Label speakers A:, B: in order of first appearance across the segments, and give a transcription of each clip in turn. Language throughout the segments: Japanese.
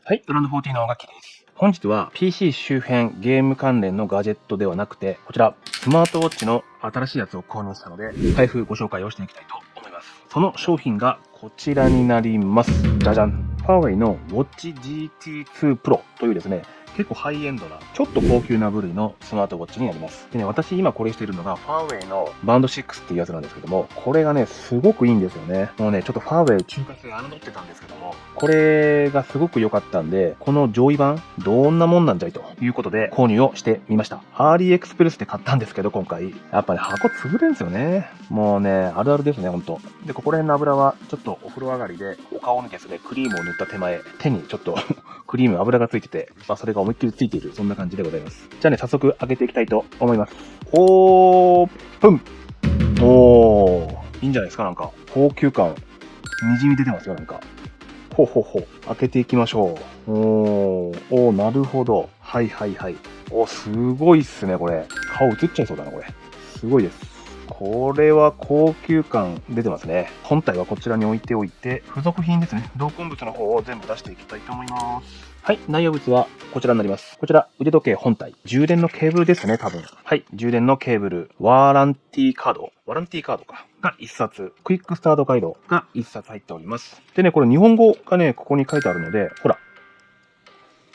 A: はい、ドランド14のガッキーです。本日は PC 周辺ゲーム関連のガジェットではなくて、こちら、スマートウォッチの新しいやつを購入したので、開封ご紹介をしていきたいと思います。その商品がこちらになります。じゃじゃん。ファーウェイの Watch GT2 Pro というですね、結構ハイエンドな、ちょっと高級な部類のスマートウォッチになります。でね、私今これしているのが、ファーウェイのバンド6っていうやつなんですけども、これがね、すごくいいんですよね。もうね、ちょっとファーウェイ中華製侮ってたんですけども、これがすごく良かったんで、この上位版、どんなもんなんじゃいということで購入をしてみました。アーリーエクスプレスで買ったんですけど、今回。やっぱね、箱潰れるんですよね。もうね、あるあるですね、ほんと。で、ここら辺の油は、ちょっとお風呂上がりで、お顔にですね、クリームを塗った手前、手にちょっとクリーム油がついてて、それが思いっきりついている、そんな感じでございます。じゃあね、早速開けていきたいと思います。オープン。おー、いいんじゃないですか、なんか。高級感、にじみ出てますよ、なんか。ほうほうほう。開けていきましょう。おー、なるほど。はいはいはい。すごいっすね、これ。顔映っちゃいそうだな、これ。すごいです。これは高級感出てますね。本体はこちらに置いておいて、付属品ですね。同梱物の方を全部出していきたいと思います。はい、内容物はこちらになります。こちら、腕時計本体。充電のケーブルですね、多分。はい、充電のケーブル。ワーランティーカードか。が1冊。クイックスタートガイドが1冊入っております。でね、これ日本語がね、ここに書いてあるので、ほら。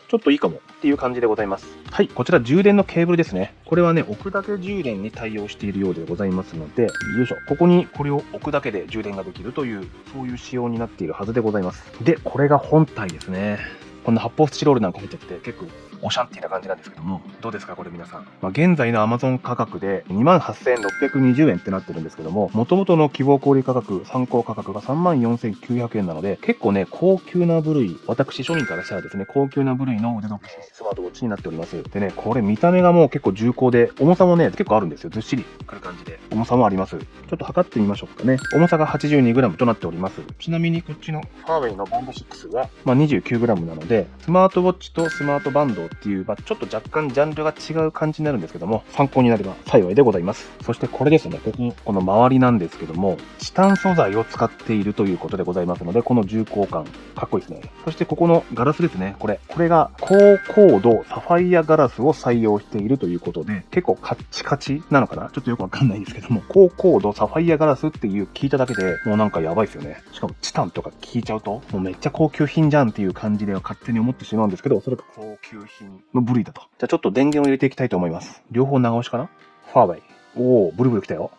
A: ちょっといいかもっていう感じでございます。はい、こちら充電のケーブルですね。これはね、置くだけ充電に対応しているようでございますので、よいしょ。ここにこれを置くだけで充電ができるという、そういう仕様になっているはずでございます。で、これが本体ですね。こんな発泡スチロールなんか入ってきて結構オシャンティーな感じなんですけども、どうですかこれ皆さん。現在の Amazon 価格で 28,620 円ってなってるんですけども、元々の希望小売価格、参考価格が 34,900 円なので、結構ね、高級な部類、私庶民からしたらですね、高級な部類の腕時計スマートウォッチになっております。でね、これ見た目がもう結構重厚で、重さもね、結構あるんですよ。ずっしりくる感じで。重さもあります。ちょっと測ってみましょうかね。重さが 82g となっております。ちなみにこっちのファーウェイのバンド6は、29g なので、スマートウォッチとスマートバンドっていう、ちょっと若干ジャンルが違う感じになるんですけども、参考になれば幸いでございます。そしてこれですね、この周りなんですけども、チタン素材を使っているということでございますので、この重厚感、かっこいいですね。そしてここのガラスですね、これが高硬度サファイアガラスを採用しているということで、結構カッチカチなのかなちょっとよくわかんないんですけども、高硬度サファイアガラスっていう聞いただけでもうなんかやばいですよね。しかもチタンとか聞いちゃうと、もうめっちゃ高級品じゃんっていう感じで勝手に思ってしまうんですけど、おそらく高級品の部類だと。じゃあちょっと電源を入れていきたいと思います。両方長押しかなファーウェイ。ブルブル来たよ。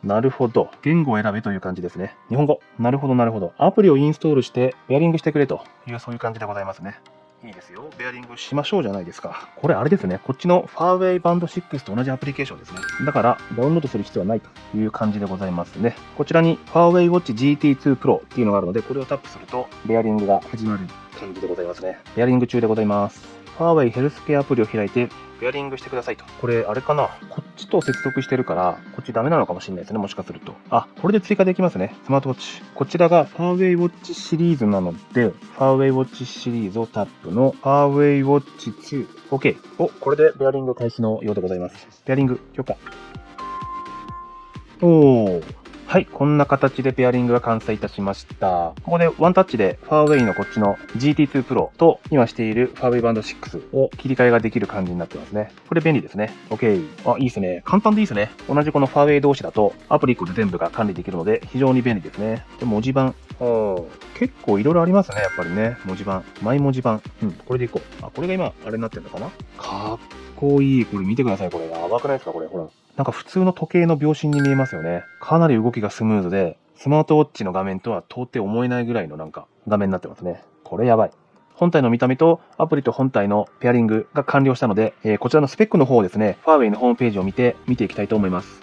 A: なるほど。言語を選べという感じですね。日本語。なるほど。アプリをインストールして、ベアリングしてくれという、そういう感じでございますね。いいですよ。ベアリングしましょうじゃないですか。これあれですね。こっちのファーウェイバンド6と同じアプリケーションですね。だから、ダウンロードする必要はないという感じでございますね。こちらに、ファーウェイウォッチ GT2 Pro っていうのがあるので、これをタップすると、ベアリングが始まる感じでございますね。ベアリング中でございます。ファーウェイヘルスケアアプリを開いて、ベアリングしてくださいと。これ、あれかなこっちと接続してるから、こっちダメなのかもしれないですね。もしかすると。これで追加できますね。スマートウォッチ。こちらがファーウェイウォッチシリーズなので、ファーウェイウォッチシリーズをタップの、ファーウェイウォッチ2。OK。これでベアリング開始のようでございます。ベアリング許可。はい、こんな形でペアリングが完成いたしました。ここでワンタッチでファーウェイのこっちの GT2 Pro と今しているファーウェイバンド6を切り替えができる感じになってますね。これ便利ですね。OK。いいですね。簡単でいいですね。同じこのファーウェイ同士だとアプリ1個で全部が管理できるので非常に便利ですね。で、文字盤。結構いろいろありますね、やっぱりね。文字盤。マイ文字盤。これでいこう。これが今、あれになってるのかなかっこいい。これ見てください。これ。やばくないですかこれ。ほら。なんか普通の時計の秒針に見えますよね。かなり動きがスムーズで、スマートウォッチの画面とは到底思えないぐらいのなんか画面になってますね。これやばい。本体の見た目とアプリと本体のペアリングが完了したので、こちらのスペックの方をですね、ファーウェイのホームページを見ていきたいと思います。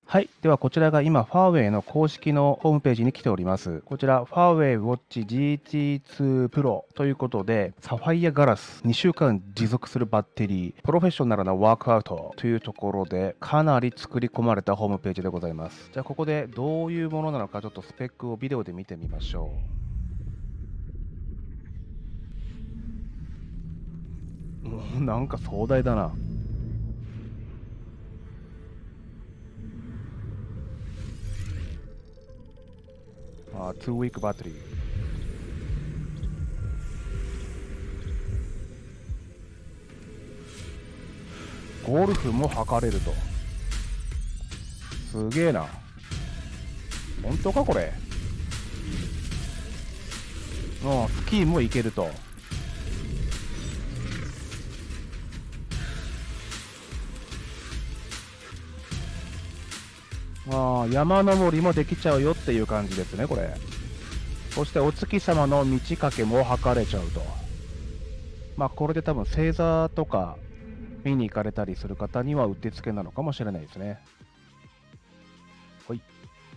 A: はい。では、こちらが今、ファーウェイの公式のホームページに来ております。こちら、ファーウェイウォッチ GT2 Pro ということで、サファイアガラス、2週間持続するバッテリー、プロフェッショナルなワークアウトというところで、かなり作り込まれたホームページでございます。じゃあ、ここでどういうものなのか、ちょっとスペックをビデオで見てみましょう。もうなんか壮大だな。2 week バッテリー。ゴルフも測れると。すげえな。本当かこれ。スキーも行けると。山登りもできちゃうよっていう感じですね、これ。そしてお月様の満ち欠けも測れちゃうと。これで多分星座とか見に行かれたりする方にはうってつけなのかもしれないですね。はい。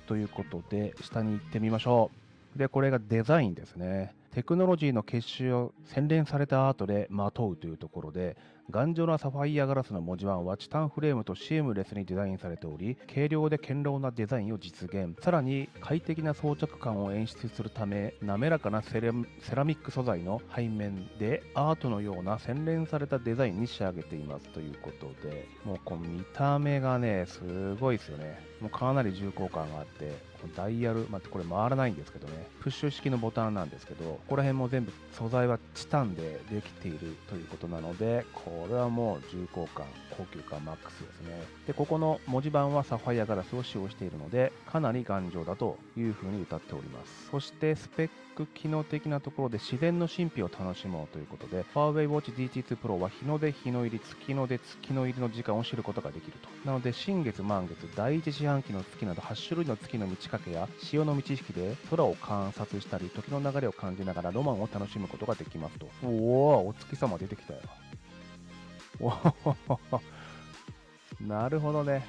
A: ということで、下に行ってみましょう。で、これがデザインですね。テクノロジーの結集を洗練されたアートでまとうというところで、頑丈なサファイアガラスの文字盤はチタンフレームとシームレスにデザインされており、軽量で堅牢なデザインを実現。さらに快適な装着感を演出するため、滑らかなセラミック素材の背面でアートのような洗練されたデザインに仕上げていますということで、もうこの見た目がね、すごいですよね。もうかなり重厚感があって、ダイヤル、これ回らないんですけどね、プッシュ式のボタンなんですけど、ここら辺も全部素材はチタンでできているということなので、これはもう重厚感、高級感マックスですね。で、ここの文字盤はサファイアガラスを使用しているので、かなり頑丈だというふうに歌っております。そしてスペック機能的なところで自然の神秘を楽しもうということで、ファーウェイウォッチ DT2 Pro は日の出、日の入り、月の出、月の入りの時間を知ることができると。なので、新月、満月、第一四半期の月など8種類の月の満ち欠けや潮の満ち引きで空を観察したり、時の流れを感じながらロマンを楽しむことができますと。お月様出てきたよ。なるほどね。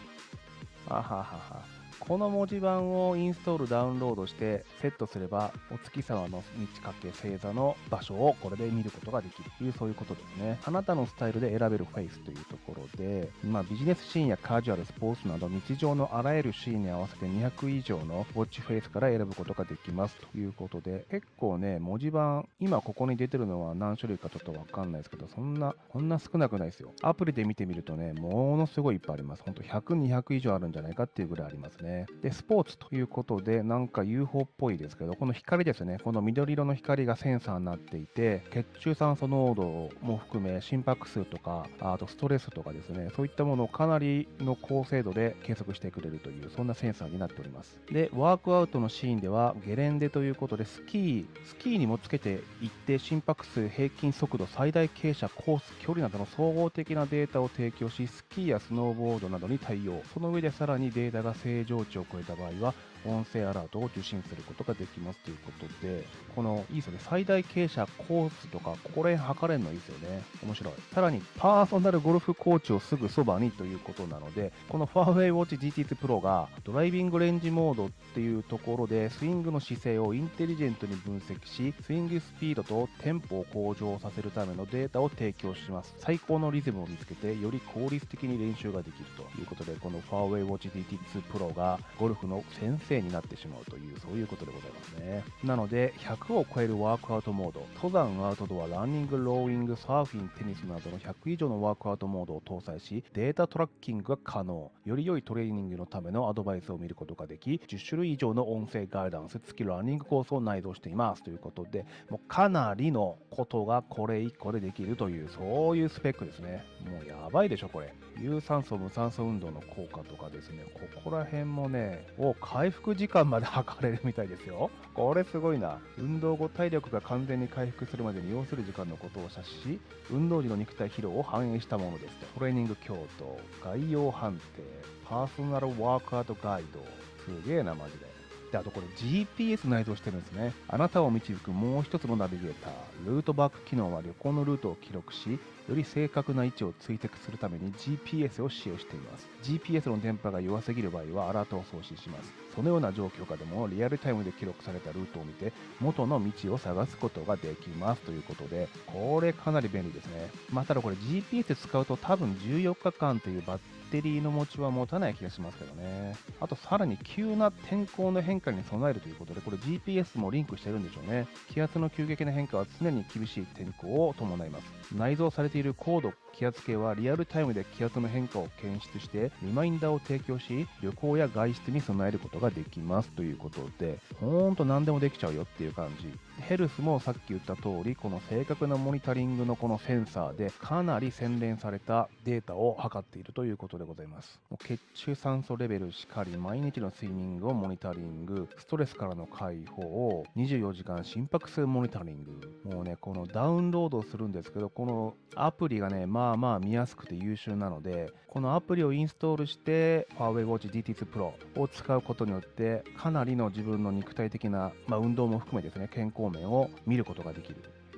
A: あははは。この文字盤をインストールダウンロードしてセットすれば、お月様の満ち欠け星座の場所をこれで見ることができるという、そういうことですね。あなたのスタイルで選べるフェイスというところで、ビジネスシーンやカジュアル、スポーツなど日常のあらゆるシーンに合わせて200以上のウォッチフェイスから選ぶことができますということで、結構ね、文字盤、今ここに出てるのは何種類かちょっとわかんないですけど、こんな少なくないですよ。アプリで見てみるとね、ものすごいいっぱいあります。ほんと100、200以上あるんじゃないかっていうぐらいありますね。で、スポーツということで、なんか UFO っぽいですけど、この光ですね、この緑色の光がセンサーになっていて、血中酸素濃度も含め、心拍数とか、あとストレスとかですね、そういったものをかなりの高精度で計測してくれるという、そんなセンサーになっております。で、ワークアウトのシーンでは、ゲレンデということで、スキーにもつけていって、心拍数、平均速度、最大傾斜、コース、距離などの総合的なデータを提供し、スキーやスノーボードなどに対応。その上でさらにデータが正常値を超えた場合は、音声アラートを受信することができますということで、この、いいですよね。最大傾斜、コースとか、ここら辺測れるのいいですよね。面白い。さらに、パーソナルゴルフコーチをすぐそばにということなので、このファーウェイウォッチ GT2 Pro が、ドライビングレンジモードっていうところで、スイングの姿勢をインテリジェントに分析し、スイングスピードとテンポを向上させるためのデータを提供します。最高のリズムを見つけて、より効率的に練習ができるということで、このファーウェイウォッチ GT2 Pro がゴルフの先生になってしまうという、そういうことでございますね。なので、100を超えるワークアウトモード、登山、アウトドア、ランニング、ローイング、サーフィン、テニスなどの100以上のワークアウトモードを搭載し、データトラッキングが可能。より良いトレーニングのためのアドバイスを見ることができ、10種類以上の音声ガイダンス付きランニングコースを内蔵していますということで、もうかなりのことがこれ1個でできるという、そういうスペックですね。もうやばいでしょ、これ。有酸素、無酸素運動の効果とかですね、ここら辺もね、回復時間まで測れるみたいですよ。これすごいな。運動後体力が完全に回復するまでに要する時間のことを指し、運動時の肉体疲労を反映したものですと。トレーニング強度、概要判定、パーソナルワークアウトガイド。すげえな、マジで。で、あとこれ GPS 内蔵してるんですね。あなたを導くもう一つのナビゲーター。ルートバック機能は旅行のルートを記録し、より正確な位置を追跡するために GPS を使用しています。GPS の電波が弱すぎる場合はアラートを送信します。そのような状況下でもリアルタイムで記録されたルートを見て、元の道を探すことができますということで、これかなり便利ですね。ただこれ GPS 使うと多分14日間というテリーの持ちは持たない気がしますけどね。あとさらに急な天候の変化に備えるということで、これ GPS もリンクしてるんでしょうね。気圧の急激な変化は常に厳しい天候を伴います。内蔵されている高度気圧計はリアルタイムで気圧の変化を検出してリマインダーを提供し、旅行や外出に備えることができますということで、ほんと何でもできちゃうよっていう感じ。ヘルスもさっき言った通り、この正確なモニタリングのこのセンサーでかなり洗練されたデータを測っているということでございます。もう血中酸素レベルしかり、毎日の睡眠をモニタリング、ストレスからの解放、24時間心拍数モニタリング。もうね、このダウンロードするんですけど、このアプリがね、まあまあ見やすくて優秀なので、このアプリをインストールして、ファーウェイウォッチ DT2 Pro を使うことによって、かなりの自分の肉体的な、運動も含めですね、健康面を見ることができる。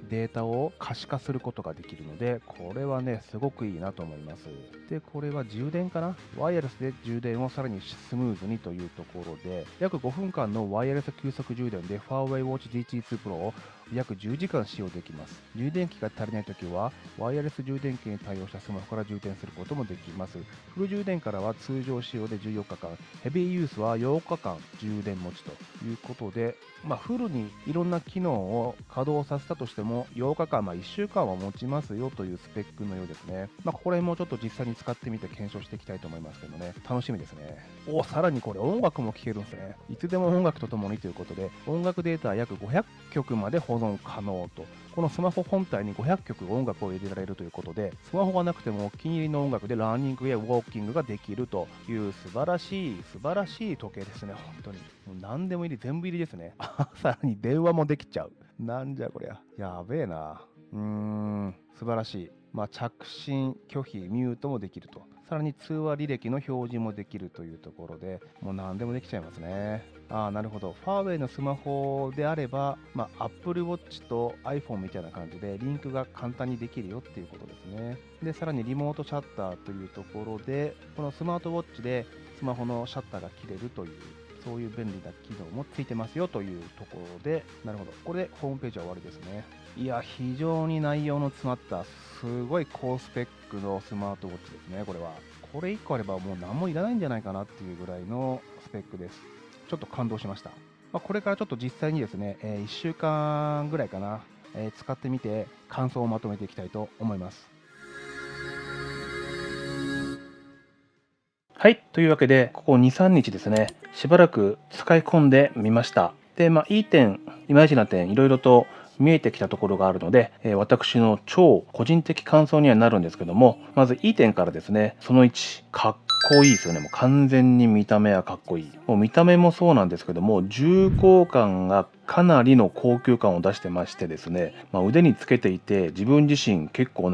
A: データを可視化することができるので、これはね、すごくいいなと思います。で、これは充電かな、ワイヤレスで充電をさらにスムーズにというところで、約5分間のワイヤレス急速充電で、ファーウェイウォッチ DT2 Pro を約10時間使用できます。充電器が足りないときは、ワイヤレス充電器に対応したスマホから充電することもできます。フル充電からは通常使用で14日間、ヘビーユースは8日間充電持ちということで、フルにいろんな機能を稼働させたとしても、8日間、1週間は持ちますよというスペックのようですね。ここら辺もちょっと実際に使ってみて検証していきたいと思いますけどね、楽しみですね。さらにこれ音楽も聴けるんですね。いつでも音楽とともにということで、音楽データ約500曲まで保存可能と。このスマホ本体に500曲音楽を入れられるということで、スマホがなくてもお気に入りの音楽でランニングやウォーキングができるという素晴らしい時計ですね、本当に。もう何でも入り、全部入りですね。さらに電話もできちゃう。なんじゃこりゃ。やべえな。素晴らしい。着信、拒否、ミュートもできると。さらに通話履歴の表示もできるというところで、もう何でもできちゃいますね。なるほど。ファーウェイのスマホであれば、Apple Watch と iPhone みたいな感じでリンクが簡単にできるよっていうことですね。で、さらにリモートシャッターというところで、このスマートウォッチでスマホのシャッターが切れるという、そういう便利な機能もついてますよというところで、なるほど。これでホームページは終わりですね。いや、非常に内容の詰まった、すごい高スペックのスマートウォッチですね、これは。これ1個あればもう何もいらないんじゃないかなっていうぐらいのスペックです。ちょっと感動しました。これからちょっと実際にですね、1週間ぐらいかな、使ってみて感想をまとめていきたいと思います。はい、というわけで、ここ2、3日ですね、しばらく使い込んでみました。で、いい点、いまいちな点、いろいろと見えてきたところがあるので、私の超個人的感想にはなるんですけども、まずいい点からですね、その1、かっこいいですよね。もう完全に見た目はかっこいい。もう見た目もそうなんですけども、重厚感がかなりの高級感を出してましてですね、腕につけていて自分自身結構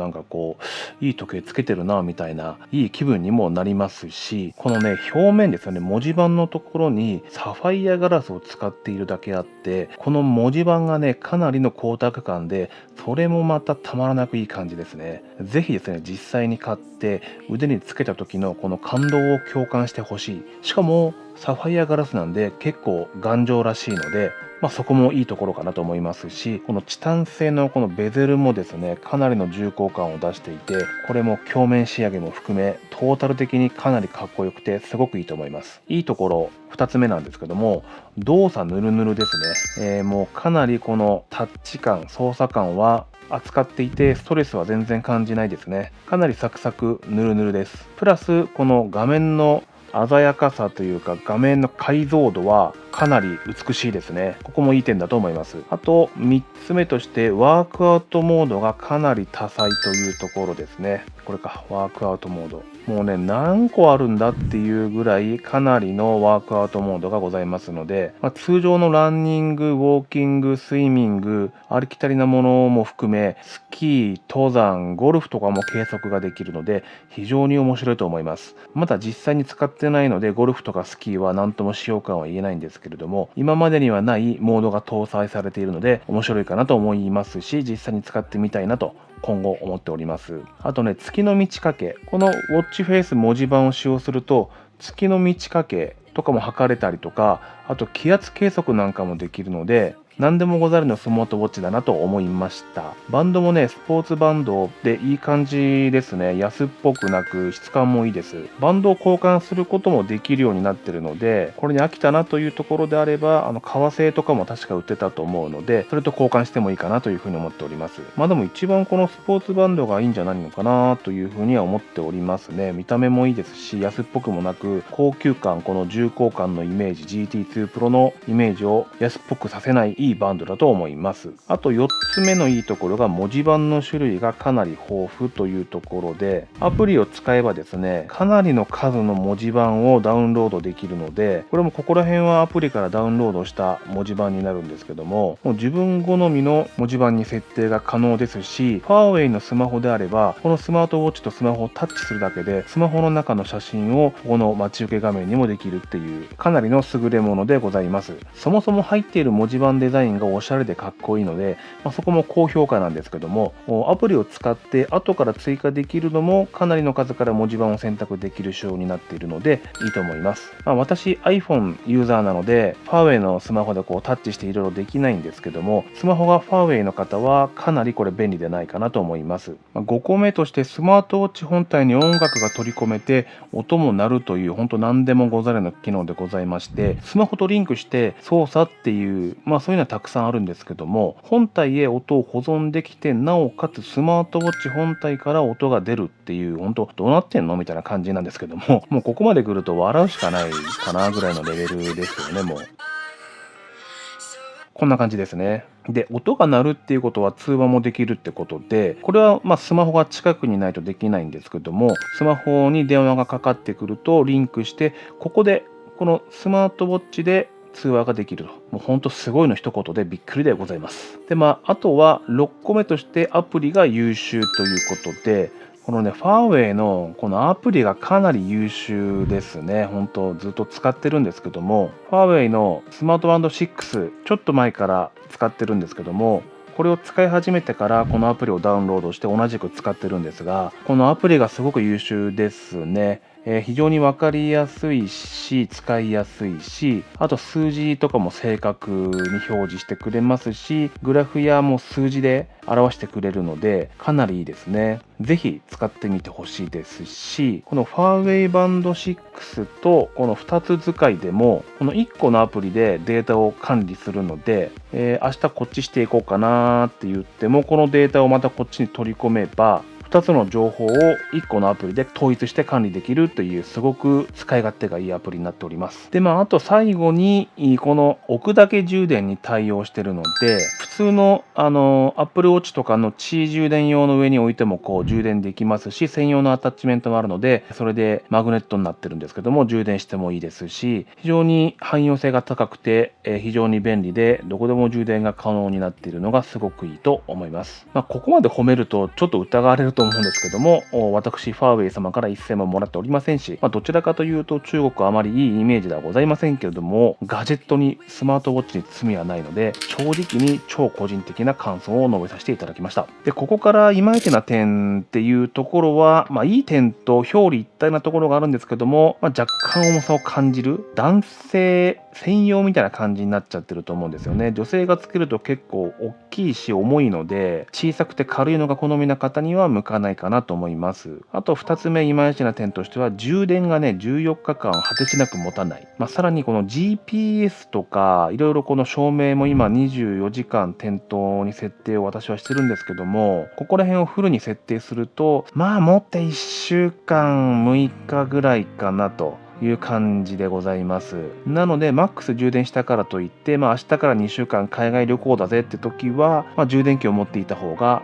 A: いい時計つけてるなみたいないい気分にもなりますし、このね表面ですよね、文字盤のところにサファイアガラスを使っているだけあって、この文字盤がねかなりの光沢感で、それもまたたまらなくいい感じですね。ぜひですね実際に買って腕につけた時のこの感動を共感してほしい。しかもサファイアガラスなんで結構頑丈らしいので、そこもいいところかなと思いますし、このチタン製のこのベゼルもですねかなりの重厚感を出していて、これも鏡面仕上げも含めトータル的にかなりかっこよくてすごくいいと思います。いいところ2つ目なんですけども、動作ぬるぬるですね。もうかなりこのタッチ感、操作感は扱っていてストレスは全然感じないですね。かなりサクサクぬるぬるです。プラスこの画面の鮮やかさというか画面の解像度はかなり美しいですね。ここもいい点だと思います。あと3つ目としてワークアウトモードがかなり多彩というところですね。これか、ワークアウトモード。もうね何個あるんだっていうぐらいかなりのワークアウトモードがございますので、通常のランニング、ウォーキング、スイミング、ありきたりなものも含めスキー、登山、ゴルフとかも計測ができるので非常に面白いと思います。まだ実際に使ってないのでゴルフとかスキーは何とも使用感は言えないんですけれども、今までにはないモードが搭載されているので面白いかなと思いますし、実際に使ってみたいなと今後思っております。あとね、月の満ち欠け、このウォッチフェイス文字盤を使用すると月の満ち欠けとかも測れたりとか、あと気圧計測なんかもできるので、何でもござるのスマートウォッチだなと思いました。バンドもね、スポーツバンドでいい感じですね。安っぽくなく質感もいいです。バンドを交換することもできるようになってるので、これに飽きたなというところであれば、革製とかも確か売ってたと思うので、それと交換してもいいかなというふうに思っております。でも一番このスポーツバンドがいいんじゃないのかなというふうには思っておりますね。見た目もいいですし、安っぽくもなく、高級感、この重厚感のイメージ、GT2 Pro のイメージを安っぽくさせないいいバンドだと思います。あと4つ目のいいところが文字盤の種類がかなり豊富というところで、アプリを使えばですね、かなりの数の文字盤をダウンロードできるので、これもここら辺はアプリからダウンロードした文字盤になるんですけども、もう自分好みの文字盤に設定が可能ですし、ファーウェイのスマホであれば、このスマートウォッチとスマホをタッチするだけで、スマホの中の写真をここの待ち受け画面にもできるっていう、かなりの優れものでございます。そもそも入っている文字盤デザインがおしゃれでかっこいいので、そこも高評価なんですけども、アプリを使って後から追加できるのもかなりの数から文字盤を選択できる仕様になっているのでいいと思います。私 iPhone ユーザーなので、ファーウェイのスマホでタッチしていろいろできないんですけども、スマホがファーウェイの方はかなりこれ便利でないかなと思います。5個目としてスマートウォッチ本体に音楽が取り込めて音も鳴るという本当何でもござるの機能でございまして、スマホとリンクして操作っていう、そういうのはたくさんあるんですけども、本体へ音を保存できて、なおかつスマートウォッチ本体から音が出るっていう、本当どうなってんのみたいな感じなんですけども、もうここまで来ると笑うしかないかなぐらいのレベルですよね、もう。こんな感じですね。で、音が鳴るっていうことは通話もできるってことで、これはスマホが近くにないとできないんですけども、スマホに電話がかかってくるとリンクして、ここでこのスマートウォッチで通話ができると。もうほんとすごいの一言でびっくりでございます。で、あとは6個目としてアプリが優秀ということで、このね、ファーウェイのこのアプリがかなり優秀ですね。本当ずっと使ってるんですけども、ファーウェイのスマートバンド6、ちょっと前から使ってるんですけども、これを使い始めてからこのアプリをダウンロードして同じく使ってるんですが、このアプリがすごく優秀ですね。非常に分かりやすいし、使いやすいし、あと数字とかも正確に表示してくれますし、グラフやもう数字で表してくれるので、かなりいいですね。ぜひ使ってみてほしいですし、このファーウェイバンド6とこの2つ使いでも、この1個のアプリでデータを管理するので、明日こっちしていこうかなって言っても、このデータをまたこっちに取り込めば、2つの情報を1個のアプリで統一して管理できるというすごく使い勝手がいいアプリになっております。で、あと最後にこの置くだけ充電に対応しているので、普通のApple Watch とかの充電用の上に置いても充電できますし、専用のアタッチメントもあるので、それでマグネットになってるんですけども、充電してもいいですし、非常に汎用性が高くて、非常に便利で、どこでも充電が可能になっているのがすごくいいと思います。ここまで褒めるとちょっと疑われると思うんですけども、私ファーウェイ様から一銭ももらっておりませんし、どちらかというと中国はあまりいいイメージではございませんけれども、ガジェットにスマートウォッチに罪はないので、正直に超個人的な感想を述べさせていただきました。で、ここからいまいちな点っていうところは、いい点と表裏一体なところがあるんですけども、若干重さを感じる男性専用みたいな感じになっちゃってると思うんですよね。女性がつけると結構大きいし重いので、小さくて軽いのが好みな方には向かないかなと思います。あと2つ目いまいちな点としては、充電がね14日間果てしなく持たない。さらにこの GPS とかいろいろこの照明も今24時間点灯に設定を私はしてるんですけども、ここら辺をフルに設定すると持って1週間6日ぐらいかなという感じでございます。なのでマックス充電したからといって、明日から2週間海外旅行だぜって時は、充電器を持っていた方が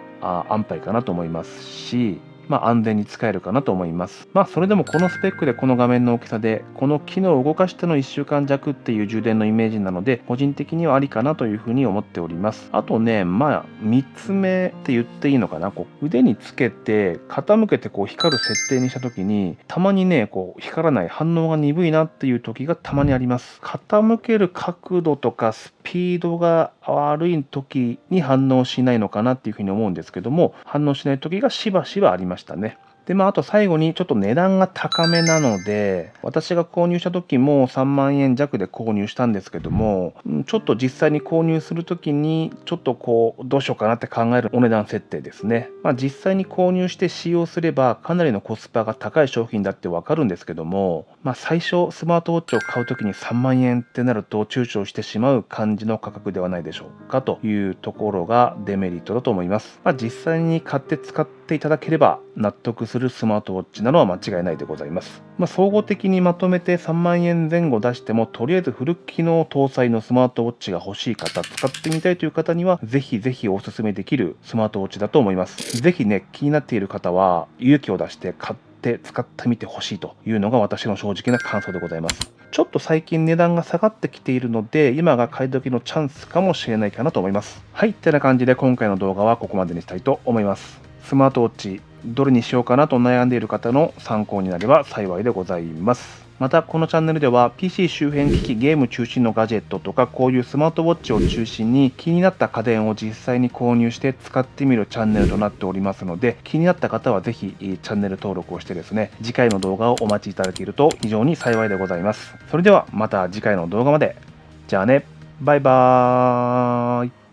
A: 安牌かなと思いますし、安全に使えるかなと思います。それでもこのスペックでこの画面の大きさでこの機能を動かしての1週間弱っていう充電のイメージなので、個人的にはありかなというふうに思っております。あとね、3つ目って言っていいのかな、腕につけて傾けて光る設定にした時に、たまにね光らない、反応が鈍いなっていう時がたまにあります。傾ける角度とかスピードが悪い時に反応しないのかなっていうふうに思うんですけども、反応しない時がしばしばありましたね。で、あと最後にちょっと値段が高めなので、私が購入した時も3万円弱で購入したんですけども、ちょっと実際に購入する時に、ちょっとどうしようかなって考えるお値段設定ですね。実際に購入して使用すれば、かなりのコスパが高い商品だってわかるんですけども、最初スマートウォッチを買う時に3万円ってなると躊躇してしまう感じの価格ではないでしょうかというところがデメリットだと思います。実際に買って使っていただければ納得するスマートウォッチなのは間違いないでございます。総合的にまとめて3万円前後出しても、とりあえずフル機能搭載のスマートウォッチが欲しい方、使ってみたいという方には、ぜひぜひお勧めできるスマートウォッチだと思います。ぜひね、気になっている方は勇気を出して買って使ってみてほしいというのが私の正直な感想でございます。ちょっと最近値段が下がってきているので、今が買い時のチャンスかもしれないかなと思います。はい、ってな感じで今回の動画はここまでにしたいと思います。スマートウォッチ、どれにしようかなと悩んでいる方の参考になれば幸いでございます。また、このチャンネルでは PC 周辺機器、ゲーム中心のガジェットとか、こういうスマートウォッチを中心に気になった家電を実際に購入して使ってみるチャンネルとなっておりますので、気になった方はぜひチャンネル登録をしてですね、次回の動画をお待ちいただけると非常に幸いでございます。それではまた次回の動画まで。じゃあね、バイバーイ。